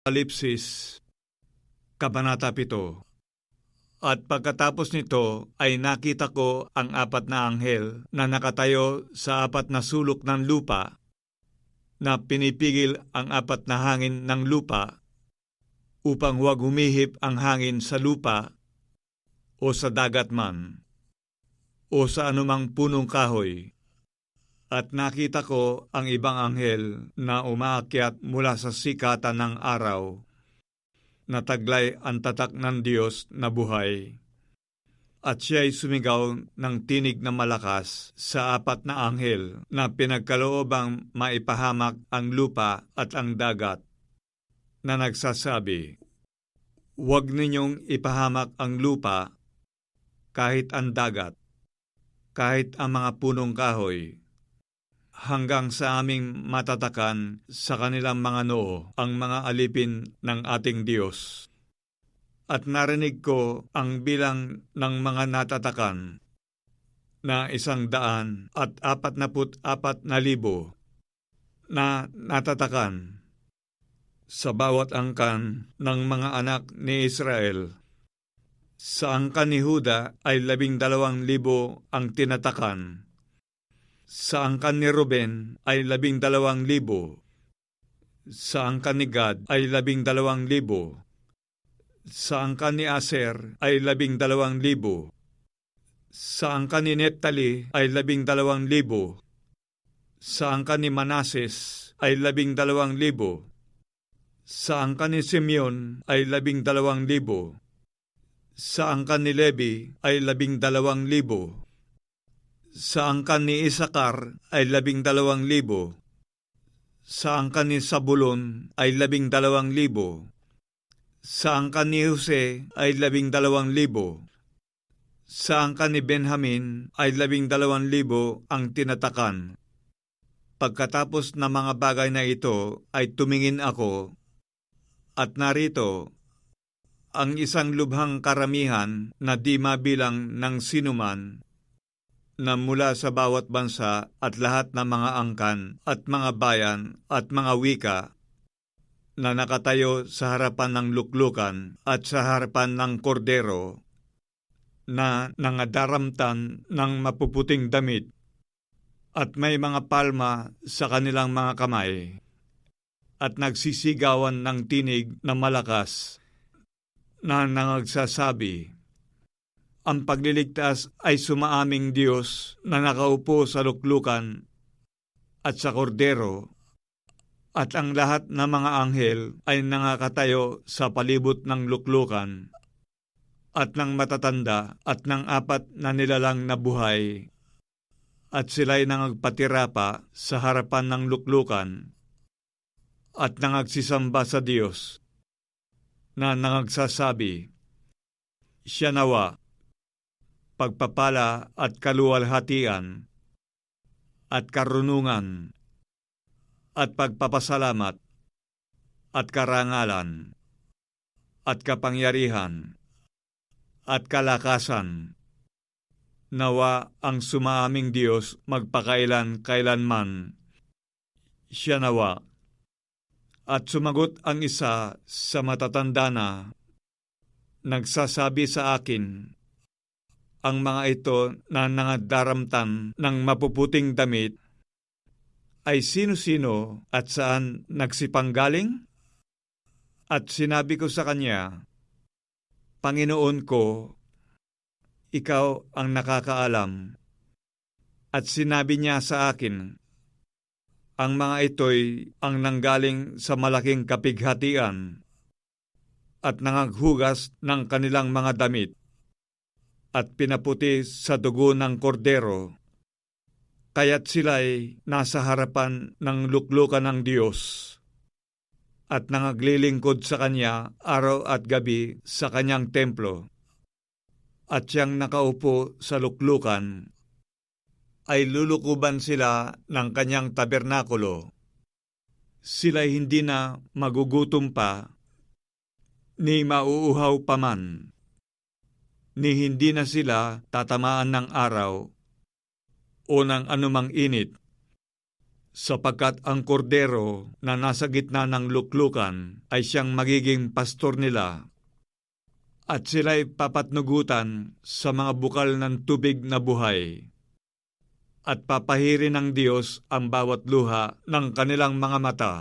Apokalipsis, Kabanata 7. At pagkatapos nito ay nakita ko ang apat na anghel na nakatayo sa apat na sulok ng lupa, na pinipigil ang apat na hangin ng lupa upang huwag humihip ang hangin sa lupa o sa dagat man o sa anumang punong kahoy. At nakita ko ang ibang anghel na umaakyat mula sa sikatan ng araw, na taglay ang tatak ng Diyos na buhay. At siya'y sumigaw ng tinig na malakas sa apat na anghel na pinagkaloobang maipahamak ang lupa at ang dagat, na nagsasabi, "Huwag ninyong ipahamak ang lupa, kahit ang dagat, kahit ang mga punong kahoy, hanggang sa aming matatakan sa kanilang mga noo ang mga alipin ng ating Diyos." At narinig ko ang bilang ng mga natatakan na 144,000 na natatakan sa bawat angkan ng mga anak ni Israel. Sa angkan ni Huda ay 12,000 ang tinatakan. Sa angkan ni Ruben ay 12,000. Sa angkan ni Gad ay 12,000. Sa angkan ni Aser ay 12,000. Sa angkan ni Neptali ay 12,000. Sa angkan ni Manases ay 12,000. Sa angkan ni Simeon ay 12,000. Sa angkan ni Levi ay 12,000. Sa angkan ni Isakar ay 12,000. Sa angkan ni Sabulon ay 12,000. Sa angkan ni Jose ay 12,000. Sa angkan ni Benjamin ay 12,000 ang tinatakan. Pagkatapos ng mga bagay na ito ay tumingin ako, at narito ang isang lubhang karamihan na di mabilang ng sinuman, na mula sa bawat bansa at lahat ng mga angkan at mga bayan at mga wika, na nakatayo sa harapan ng luklukan at sa harapan ng kordero, na nangadaramtan ng mapuputing damit, at may mga palma sa kanilang mga kamay, at nagsisigawan ng tinig na malakas, na nangagsasabi, "Ang pagliligtas ay sumaaming Diyos na nakaupo sa luklukan at sa kordero, at ang lahat ng mga anghel ay nangakatayo sa palibot ng luklukan at ng matatanda at ng apat na nilalang na buhay, at sila'y nangagpatirapa sa harapan ng luklukan at nangagsisamba sa Diyos, na nangagsasabi, 'Siya nawa, pagpapala at kaluwalhatian, at karunungan, at pagpapasalamat, at karangalan, at kapangyarihan, at kalakasan, nawa ang sumaaming Diyos magpakailan-kailanman. Siya nawa.' At sumagot ang isa sa matatanda na nagsasabi sa akin, "Ang mga ito na nangadaramtan ng mapuputing damit ay sino-sino at saan nagsipanggaling?" At sinabi ko sa kanya, "Panginoon ko, ikaw ang nakakaalam." At sinabi niya sa akin, "Ang mga ito'y ang nanggaling sa malaking kapighatian at nangaghugas ng kanilang mga damit at pinaputi sa dugo ng kordero, kaya't sila'y nasa harapan ng luklukan ng Diyos at nangaglilingkod sa Kanya araw at gabi sa Kanyang templo, at siyang nakaupo sa luklukan ay lulukuban sila ng Kanyang tabernakulo. Sila'y hindi na magugutom pa, ni mauuhaw pa man, ni hindi na sila tatamaan ng araw o ng anumang init, sapagkat ang kordero na nasa gitna ng luklukan ay siyang magiging pastor nila, at sila'y papatnugutan sa mga bukal ng tubig na buhay. At papahirin ng Diyos ang bawat luha ng kanilang mga mata.